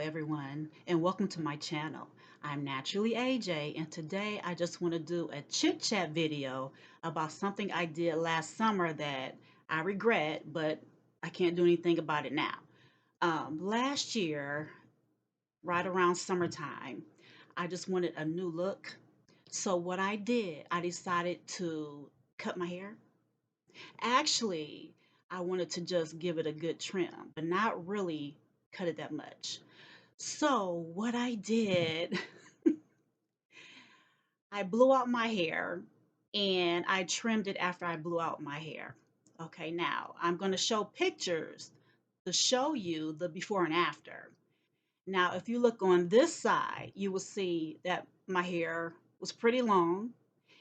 everyone, and welcome to my channel. I'm Naturally AJ, and today I just want to do a chit chat video about something I did last summer that I regret, but I can't do anything about it now. Last year, right around summertime, I just wanted a new look. So, what I did, I decided to cut my hair. Actually, I wanted to just give it a good trim, but not really cut it that much. So what I did, I blew out my hair and I trimmed it after I blew out my hair. Okay, now I'm going to show pictures to show you the before and after. Now, if you look on this side, you will see that my hair was pretty long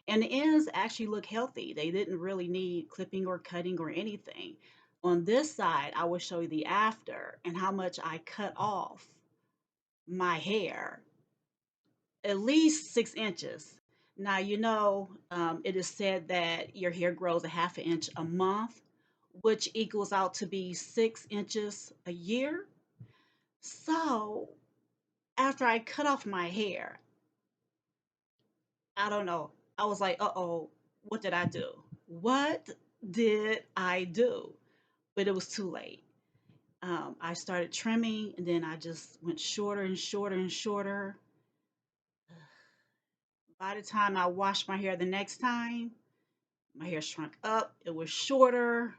and the ends actually look healthy. They didn't really need clipping or cutting or anything. On this side, I will show you the after and how much I cut off my hair, at least 6 inches. Now, it is said that your hair grows a half an inch a month, which equals out to be 6 inches a year. So, after I cut off my hair, I don't know. I was like, uh oh, what did I do? What did I do? But it was too late. I started trimming and then I just went shorter and shorter and shorter. By the time I washed my hair the next time, my hair shrunk up, it was shorter,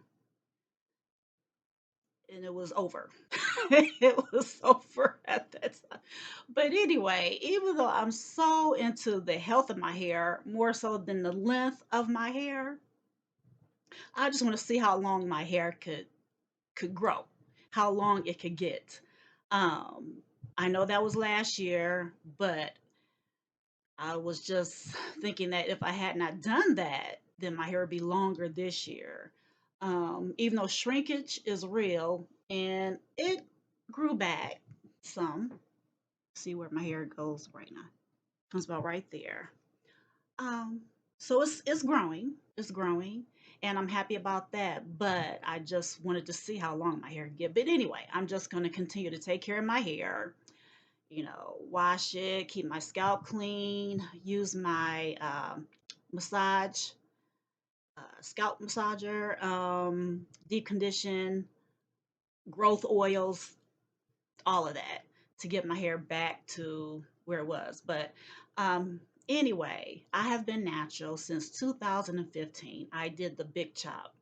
and it was over. It was over at that time. But anyway, even though I'm so into the health of my hair, more so than the length of my hair, I just want to see how long my hair could grow, how long it could get. Um, I know that was last year, but I was just thinking that if I had not done that, then my hair would be longer this year. Even though shrinkage is real and it grew back some. See where my hair goes right now. Comes about right there. Um, so it's growing. It's growing. And I'm happy about that. But I just wanted to see how long my hair could get. But anyway, I'm just going to continue to take care of my hair, wash it, keep my scalp clean, use my massage, scalp massager, deep condition, growth oils, all of that to get my hair back to where it was. But anyway, I have been natural since 2015. I did the big chop.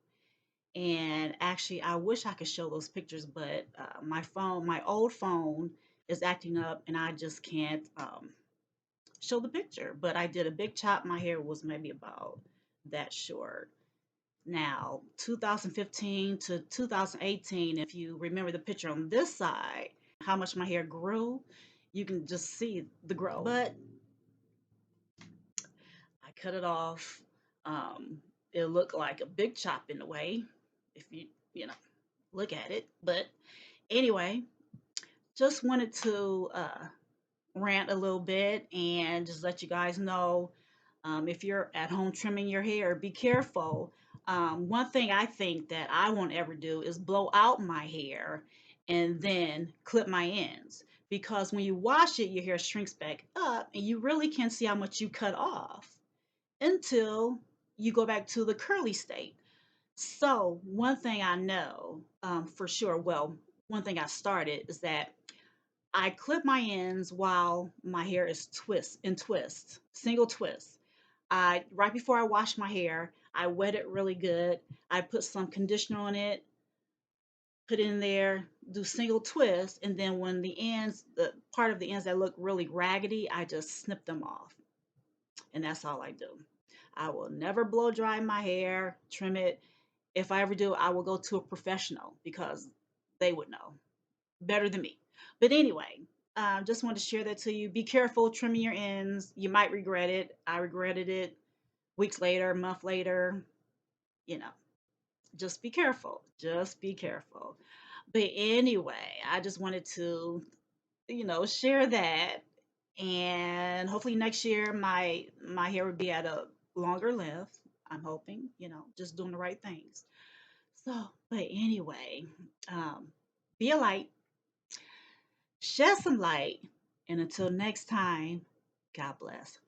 And actually, I wish I could show those pictures, but my old phone is acting up and I just can't show the picture. But I did a big chop. My hair was maybe about that short. Now, 2015 to 2018, if you remember the picture on this side, how much my hair grew, you can just see the growth. But I cut it off. It looked like a big chop in a way, if you look at it. But anyway, just wanted to rant a little bit and just let you guys know, if you're at home trimming your hair, be careful. One thing I think that I won't ever do is blow out my hair and then clip my ends. Because when you wash it, your hair shrinks back up and you really can't see how much you cut off until you go back to the curly state. So, one thing I know for sure, well, one thing I started is that I clip my ends while my hair is twist, single twist. I right before I wash my hair, I wet it really good. I put some conditioner on it, put it in there, do single twist, and then when the part of the ends that look really raggedy, I just snip them off. And that's all I do. I will never blow dry my hair, trim it. If I ever do, I will go to a professional because they would know better than me. But anyway, just wanted to share that to you. Be careful trimming your ends. You might regret it. I regretted it weeks later, a month later. You know, just be careful. Just be careful. But anyway, I just wanted to, share that. And hopefully next year my hair would be at a longer length. I'm hoping, just doing the right things. So, but anyway, be a light. shed some light. And until next time, God bless.